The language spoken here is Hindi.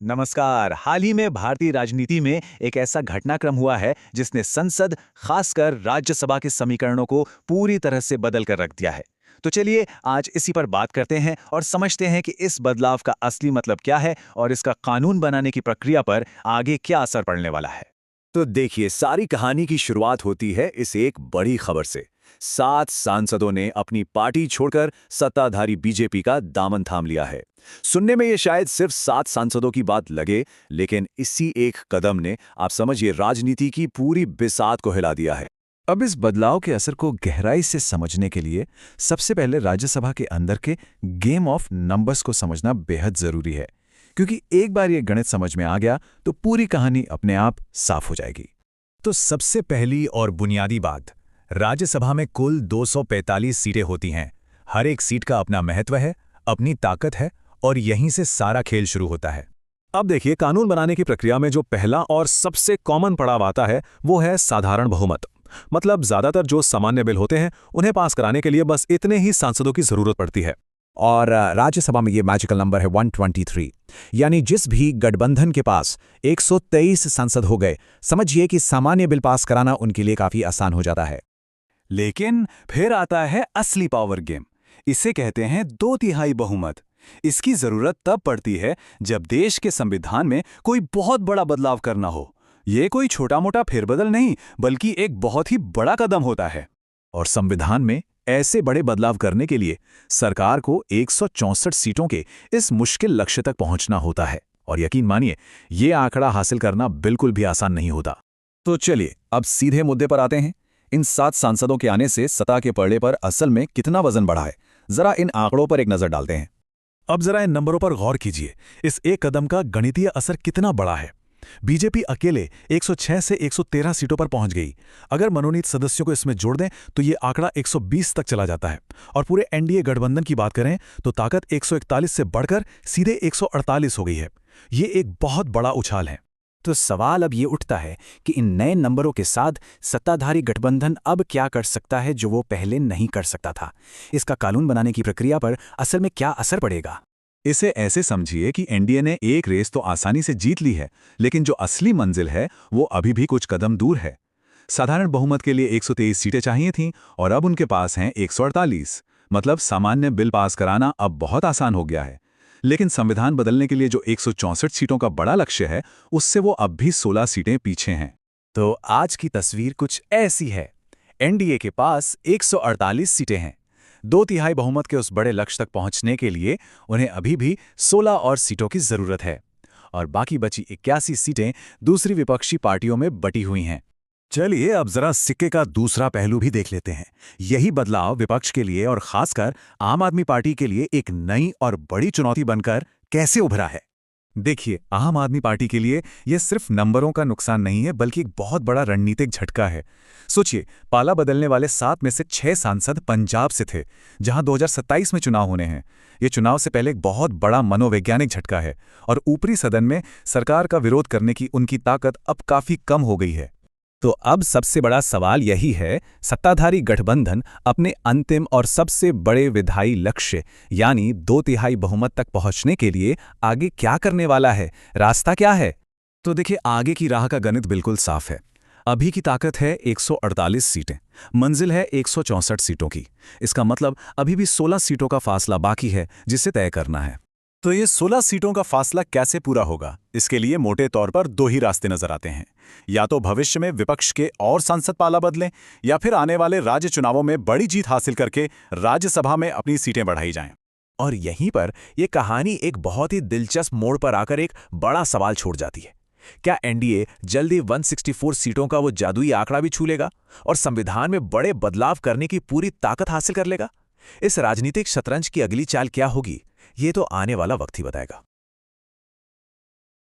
नमस्कार। हाल ही में भारतीय राजनीति में एक ऐसा घटनाक्रम हुआ है जिसने संसद, खासकर राज्यसभा के समीकरणों को पूरी तरह से बदल कर रख दिया है। तो चलिए आज इसी पर बात करते हैं और समझते हैं कि इस बदलाव का असली मतलब क्या है और इसका कानून बनाने की प्रक्रिया पर आगे क्या असर पड़ने वाला है। तो देखिए, सारी कहानी की शुरुआत होती है इस एक बड़ी खबर से। 7 सांसदों ने अपनी पार्टी छोड़कर सत्ताधारी बीजेपी का दामन थाम लिया है। सुनने में ये शायद सिर्फ 7 सांसदों की बात लगे, लेकिन इसी एक कदम ने, आप समझिए, राजनीति की पूरी बिसात को हिला दिया है। अब इस बदलाव के असर को गहराई से समझने के लिए सबसे पहले राज्यसभा के अंदर के गेम ऑफ नंबर्स को समझना बेहद जरूरी है, क्योंकि एक बार ये गणित समझ में आ गया तो पूरी कहानी अपने आप साफ हो जाएगी। तो सबसे पहली और बुनियादी बात, राज्यसभा में कुल 245 सीटें होती हैं। हर एक सीट का अपना महत्व है, अपनी ताकत है, और यहीं से सारा खेल शुरू होता है। अब देखिए, कानून बनाने की प्रक्रिया में जो पहला और सबसे कॉमन पड़ाव आता है वो है साधारण बहुमत। मतलब ज्यादातर जो सामान्य बिल होते हैं उन्हें पास कराने के लिए बस इतने ही सांसदों की जरूरत पड़ती है। और राज्यसभा में ये मैजिकल नंबर है 123, यानी जिस भी गठबंधन के पास 123 सांसद हो गए, समझिए कि सामान्य बिल पास कराना उनके लिए काफी आसान हो जाता है। लेकिन फिर आता है असली पावर गेम। इसे कहते हैं 2/3 बहुमत। इसकी जरूरत तब पड़ती है जब देश के संविधान में कोई बहुत बड़ा बदलाव करना हो। ये कोई छोटा-मोटा फेरबदल नहीं, बल्कि एक बहुत ही बड़ा कदम होता है। और संविधान में ऐसे बड़े बदलाव करने के लिए सरकार को 164 सीटों के इस मुश्किल लक्ष्य तक पहुंचना होता है। और यकीन मानिए, ये आंकड़ा हासिल करना बिल्कुल भी आसान नहीं होता। तो चलिए अब सीधे मुद्दे पर आते हैं। इन 7 सांसदों के आने से सत्ता के पलड़े पर असल में कितना वजन बढ़ा है, जरा इन आंकड़ों पर एक नजर डालते हैं। अब जरा इन नंबरों पर गौर कीजिए। इस एक कदम का गणितीय असर कितना बड़ा है। बीजेपी अकेले 106 से 113 सीटों पर पहुंच गई। अगर मनोनीत सदस्यों को इसमें जोड़ दें तो ये आंकड़ा 120 तक चला जाता है। और पूरे एनडीए गठबंधन की बात करें तो ताकत 141 से बढ़कर सीधे 148 हो गई है। ये एक बहुत बड़ा उछाल है। तो सवाल अब ये उठता है कि इन नए नंबरों के साथ सत्ताधारी गठबंधन अब क्या कर सकता है जो वो पहले नहीं कर सकता था। इसका कानून बनाने की प्रक्रिया पर असल में क्या असर पड़ेगा। इसे ऐसे समझिए कि एनडीए ने एक रेस तो आसानी से जीत ली है, लेकिन जो असली मंजिल है वो अभी भी कुछ कदम दूर है। साधारण बहुमत के लिए 123 सीटें चाहिए थीं और अब उनके पास हैं 148। मतलब सामान्य बिल पास कराना अब बहुत आसान हो गया है। लेकिन संविधान बदलने के लिए जो 164 सीटों का बड़ा लक्ष्य है, उससे वो अब भी 16 सीटें पीछे हैं। तो आज की तस्वीर कुछ ऐसी है। एनडीए के पास 148 सीटें हैं। 2/3 बहुमत के उस बड़े लक्ष्य तक पहुंचने के लिए उन्हें अभी भी 16 और सीटों की जरूरत है। और बाकी बची 81 सीटें दूसरी विपक्षी पार्टियों में बटी हुई हैं। चलिए अब जरा सिक्के का दूसरा पहलू भी देख लेते हैं। यही बदलाव विपक्ष के लिए और खासकर आम आदमी पार्टी के लिए एक नई और बड़ी चुनौती बनकर कैसे उभरा है। देखिए, आम आदमी पार्टी के लिए यह सिर्फ नंबरों का नुकसान नहीं है, बल्कि एक बहुत बड़ा रणनीतिक झटका है। सोचिए, पाला बदलने वाले 7 में से 6 सांसद पंजाब से थे, जहां 2027 में चुनाव होने हैं। ये चुनाव से पहले एक बहुत बड़ा मनोवैज्ञानिक झटका है और ऊपरी सदन में सरकार का विरोध करने की उनकी ताकत अब काफी कम हो गई है। तो अब सबसे बड़ा सवाल यही है, सत्ताधारी गठबंधन अपने अंतिम और सबसे बड़े विधायी लक्ष्य यानी 2/3 बहुमत तक पहुंचने के लिए आगे क्या करने वाला है, रास्ता क्या है। तो देखिए, आगे की राह का गणित बिल्कुल साफ है। अभी की ताकत है 148 सीटें, मंजिल है 164 सीटों की। इसका मतलब अभी भी 16 सीटों का फासला बाकी है जिसे तय करना है। तो ये 16 सीटों का फासला कैसे पूरा होगा, इसके लिए मोटे तौर पर 2 ही रास्ते नजर आते हैं। या तो भविष्य में विपक्ष के और सांसद पाला बदलें, या फिर आने वाले राज्य चुनावों में बड़ी जीत हासिल करके राज्यसभा में अपनी सीटें बढ़ाई जाएं। और यहीं पर यह कहानी एक बहुत ही दिलचस्प मोड़ पर आकर एक बड़ा सवाल छोड़ जाती है। क्या एनडीए जल्दी 164 सीटों का वो जादुई आंकड़ा भी छू लेगा और संविधान में बड़े बदलाव करने की पूरी ताकत हासिल कर लेगा। इस राजनीतिक शतरंज की अगली चाल क्या होगी, ये तो आने वाला वक्त ही बताएगा।